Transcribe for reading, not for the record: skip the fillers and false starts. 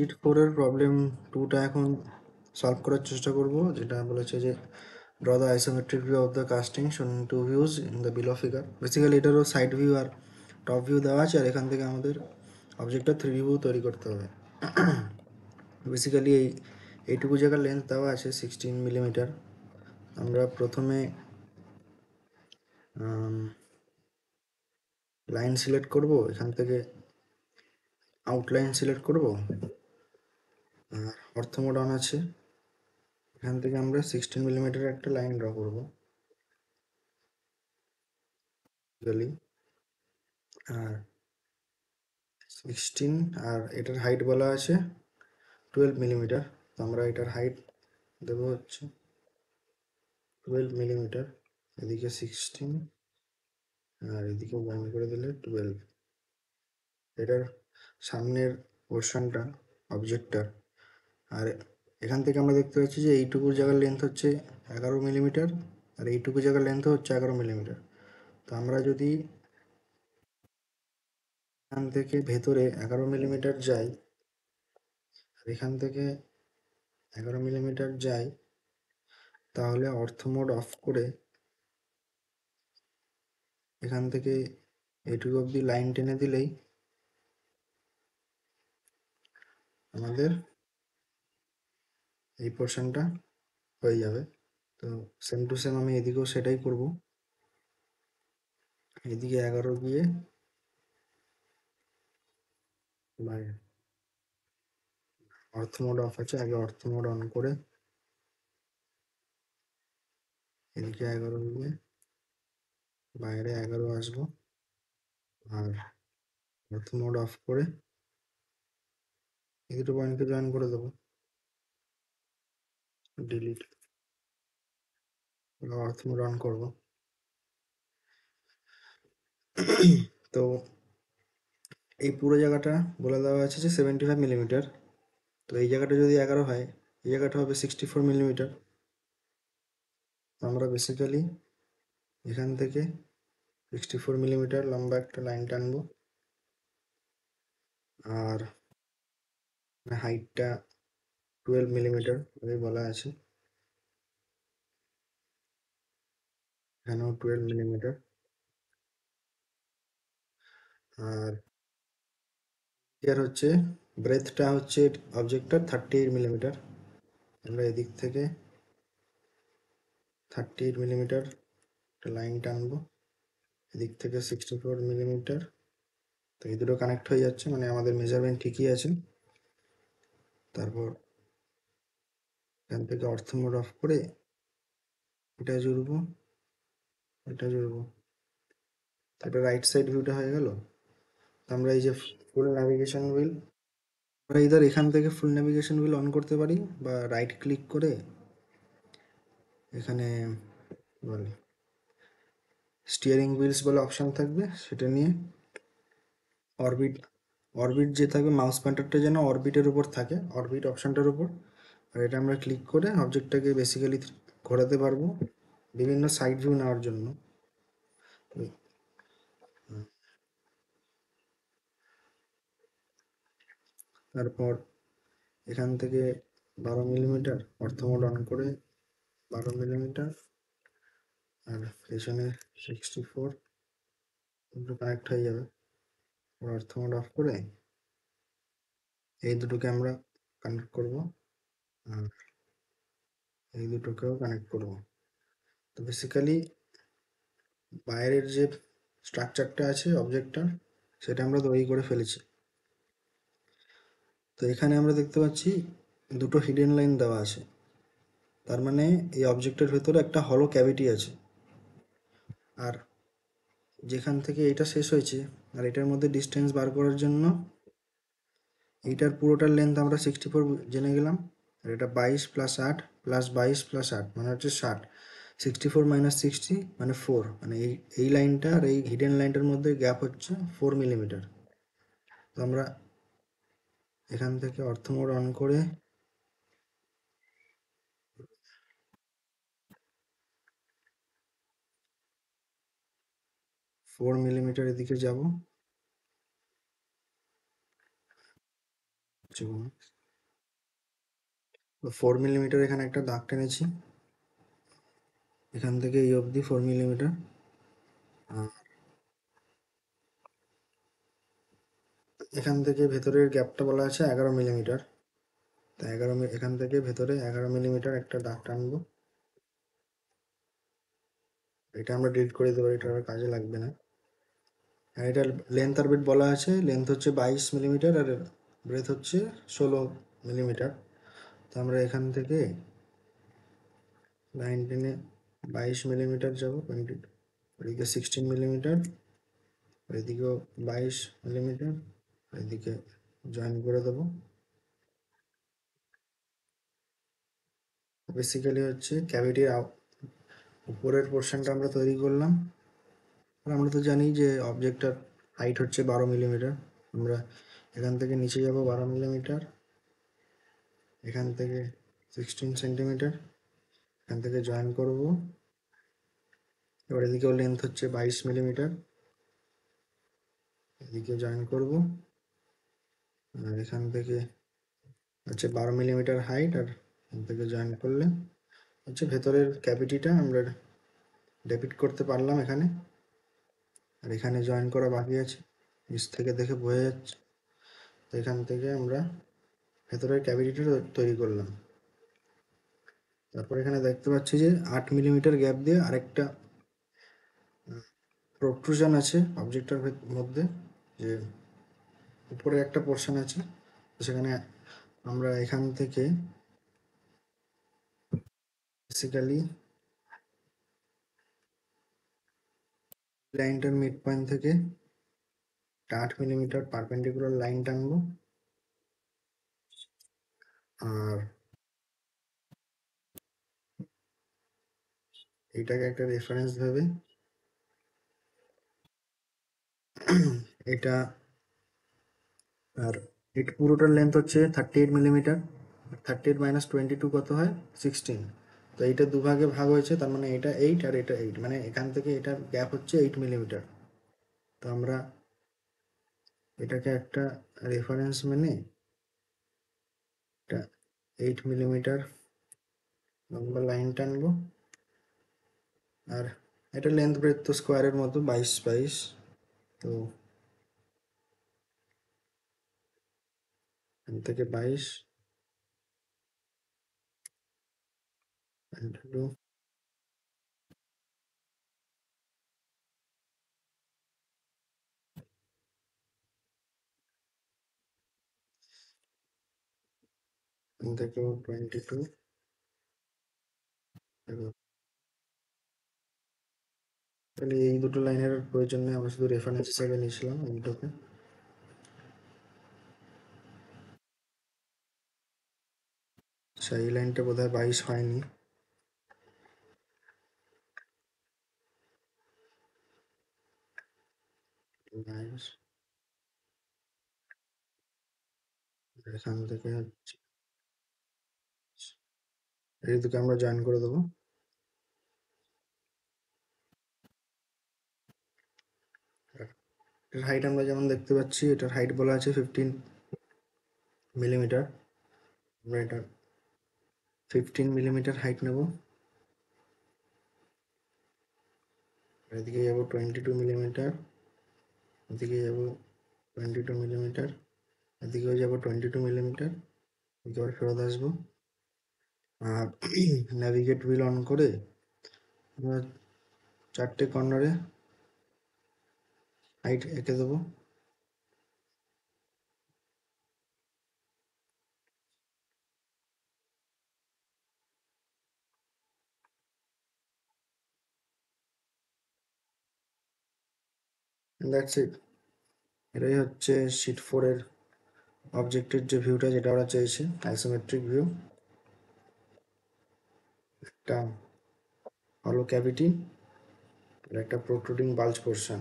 Sheet 4 এর problem 2টা এখন সলভ করার চেষ্টা করব, যেটা বলেছে যে draw the isometric view of the casting shown in two views in the below figure. Basically এটারও সাইড ভিউ আর টপ ভিউ দেওয়া আছে, আর এখান থেকে আমাদের অবজেক্টটা 3D ভিউ তৈরি করতে হবে। বেসিক্যালি এইটুকু জায়গার লেন্থ দেওয়া আছে 16 মিলিমিটার। আমরা প্রথমে লাইন সিলেক্ট করব, এখান থেকে আউটলাইন সিলেক্ট করব, আর অর্থোমোড অন আছে, এখান থেকে আমরা 16 মিলিমিটার একটা লাইন ড্র করব বেসিক্যালি। আর 16, আর এটার হাইট বলা আছে 12 মিলিমিটার। তো আমরা এটার হাইট দেবো হচ্ছে 12 মিলিমিটার, এদিকে 16 আর এদিকে বন্ধ করে দিলে 12। এটার সামনের পোর্শনটা অবজেক্টটার, আর এখান থেকে আমরা দেখতে পাচ্ছি যে এইটুকু জায়গার লেন্থ হচ্ছে 11 মিলিমিটার, আর এইটুকু জায়গার লেন্থ হচ্ছে 11 মিলিমিটার। তো আমরা যদি এখান থেকে ভেতরে 11 মিলিমিটার যাই, আর এখান থেকে 11 মিলিমিটার যাই, তাহলে অর্থোমোড অফ করে এখান থেকে এইটুকু অবধি লাইন টেনে দিলেই আমাদের এই পোর্শনটা হয়ে যাবে। তো সেম টু সেম আমি এদিকেও সেটাই করব। এদিকে 11 গিয়ে বাইরে অর্থোমোড অফ আছে, আগে অর্থোমোড অন করে এদিকে 11 গিয়ে বাইরে 11 আসবো, আর অর্থোমোড অফ করে এই দুটো পয়েন্টকে জয়েন করে দেবো, ডিলিট, অর্থোমোড অন করবো। তো এই পুরো জায়গাটা বলে দেওয়া আছে যে 75 মিলিমিটার। তো এই জায়গাটা যদি 11 হয়, এই জায়গাটা হবে 64 মিলিমিটার। আমরা বেসিক্যালি এখান থেকে 64 মিলিমিটার লম্বা একটা লাইন টানবো, আর হাইটটা 12 মিলিমিটার বলা আছে, এখানেও 12 মিলিমিটার। আর এর হচ্ছে ব্রেথটা হচ্ছে অবজেক্টটার 38 মিলিমিটার। আমরা এদিক থেকে 38 মিলিমিটার একটা লাইন টানবো, এদিক থেকে 64 মিলিমিটার। তো এই দুটো কানেক্ট হয়ে যাচ্ছে, মানে আমাদের মেজারমেন্ট ঠিকই আছে। তারপর এখান থেকে অর্থোমোড অফ করে এটা জুড়বো, এটা জুড়বো। এটা রাইট সাইড ভিউটা হয়ে গেল। আমরা এই যে ফুল ন্যাভিগেশন হুইল, আমরা ইদার এখান থেকে ফুল ন্যাভিগেশন হুইল অন করতে পারি, বা রাইট ক্লিক করে এখানে বলে স্টিয়ারিং হুইলস বলে অপশন থাকবে, সেটা নিয়ে অরবিট, অরবিট যে থাকবে মাউস পয়েন্টারটা যেন অরবিটের উপর থাকে, অরবিট অপশনটার উপর। আর এটা আমরা ক্লিক করে অবজেক্টটাকে বেসিক্যালি ঘোরাতে পারবো বিভিন্ন সাইড ভিউ নেওয়ার জন্য। তারপর এখান থেকে 12 মিলিমিটার অর্থোমোড অন করে 12 মিলিমিটার, আর পেছনে 64 দুটো কানেক্ট হয়ে যাবে। অর্থোমোড অফ করে এই দুটোকে আমরা কানেক্ট করব, আর এই দুটোকেও কানেক্ট করব। তো বেসিক্যালি বাইরের যে স্ট্রাকচারটা আছে অবজেক্টটা, সেটা আমরা তৈরি করে ফেলেছি। তো এখানে আমরা দেখতে পাচ্ছি দুটো হিডেন লাইন দেওয়া আছে, তার মানে এই অবজেক্টের ভেতরে একটা হলো ক্যাভিটি আছে। আর যেখান থেকে এটা শেষ হয়েছে আর এটার মধ্যে ডিস্টেন্স বার করার জন্য এইটার পুরোটার লেন্থ আমরা 64 জেনে গেলাম, আর এটা 22 প্লাস 8 প্লাস 22 প্লাস 8 মানে হচ্ছে 60। 64 মাইনাস 60 মানে 4, মানে এই লাইনটা আর এই হিডেন লাইনটার মধ্যে গ্যাপ হচ্ছে 4 মিলিমিটার। তো আমরা এখান থেকে অর্থোমোড অন করে 4 মিলিমিটার এদিকে যাব, 4 মিলিমিটার এখানে একটা দাগ টেনেছি, এখান থেকে এই অবধি 4 মিলিমিটার। আর এখান থেকে ভেতরের গ্যাপটা বলা আছে 11 মিলিমিটার। তা এখান থেকে ভেতরে 11 মিলিমিটার একটা দাগ টানবো। এটা আমরা ডিলিট করে দিতে পারি, এটা আর কাজে লাগবে না। আর এটার লেন্থ আর ব্রেথ বলা আছে, লেন্থ হচ্ছে 22 মিলিমিটার আর ব্রেথ হচ্ছে 16 মিলিমিটার। তো আমরা এখান থেকে লাইন টেনে 22 মিলিমিটার যাবো, এদিকে 16 মিলিমিটার, এদিকেও 22 মিলিমিটার, এদিকে জয়েন করে দেবো। বেসিক্যালি হচ্ছে ক্যাভিটির উপরের পোর্শনটা আমরা তৈরি করলাম। আর আমরা তো জানি যে অবজেক্টটার হাইট হচ্ছে 12 মিলিমিটার। আমরা এখান থেকে নিচে যাব 12 মিলিমিটার, এখান থেকে 16 সেন্টিমিটার, এখান থেকে জয়েন করব। এবার এদিকেও লেন্থ হচ্ছে 22 মিলিমিটার, এদিকে জয়েন করব। আর এখান থেকে হচ্ছে 12 মিলিমিটার হাইট, আর এখান থেকে জয়েন করলে হচ্ছে ভেতরের ক্যাভিটিটা আমরা ডেপিক্ট করতে পারলাম এখানে। আর এখানে জয়েন করা বাকি আছে, নিচ থেকে দেখে বোঝা যাচ্ছে। তো এখান থেকে আমরা ভেতরের ক্যাভিটিটা তৈরি করলাম। তারপর এখানে দেখতে পাচ্ছি যে 8 মিলিমিটার গ্যাপ দিয়ে আরেকটা প্রোট্রুশন আছে অবজেক্টের মধ্যে, যে উপরে একটা পোর্শন আছে। সেখানে আমরা এখান থেকে বেসিক্যালি লাইনটার মিড পয়েন্ট থেকে 8 মিলিমিটার পারপেন্ডিকুলার লাইন টানবো। আর এটাকে একটা রেফারেন্স ভেবে এটা, আর এটা পুরোটার লেন্থ হচ্ছে 38 মিলিমিটার। 38 - 22 কত হয়? 16। তো এইটা দুভাগে ভাগ হয়েছে, তার মানে এটা 8 আর এটা 8, মানে এখান থেকে এটার গ্যাপ হচ্ছে 8 মিলিমিটার। তো আমরা এটাকে একটা রেফারেন্স মেনে একটা 8 মিলিমিটার লম্বা লাইন টানবো। আর এটা লেন্থ ব্রেথ তো স্কোয়ারের মতো 22 22। তো এখান থেকে 22 ইন্টু এখান থেকে 22। তাহলে এই দুটো লাইনের প্রয়োজন নেই, আমরা শুধু রেফারেন্স হিসাবে নিয়েছিলাম এই দুটোকে। আচ্ছা, এই লাইনটা বোধহয় 22 হয়নি। 22 এখান থেকে হচ্ছে এই দুটো আমরা জয়েন করে দেবো। এটার হাইট আমরা যেমন দেখতে পাচ্ছি, এটার হাইট বলা আছে 15 মিলিমিটার। আমরা এটা 15 মিলিমিটার হাইট নেব। এদিকে যাবো 22 মিলিমিটার, এদিকে যাবো 22 মিলিমিটার, এদিকেও যাবো 22 মিলিমিটার, এদিকে আবার ফেরত আসবো। আর ন্যাভিগেট হুইল অন করে আমরা 4টে কর্নারে হাইট এঁকে দেবো। That's it. এটাই হচ্ছে শিট 4-এর অবজেক্টের যে ভিউটা, যেটা ওরা চেয়েছে, আইসোমেট্রিক ভিউ। একটা হলো ক্যাভিটি আর একটা প্রোট্রুডিং বাল্জ পোর্শন।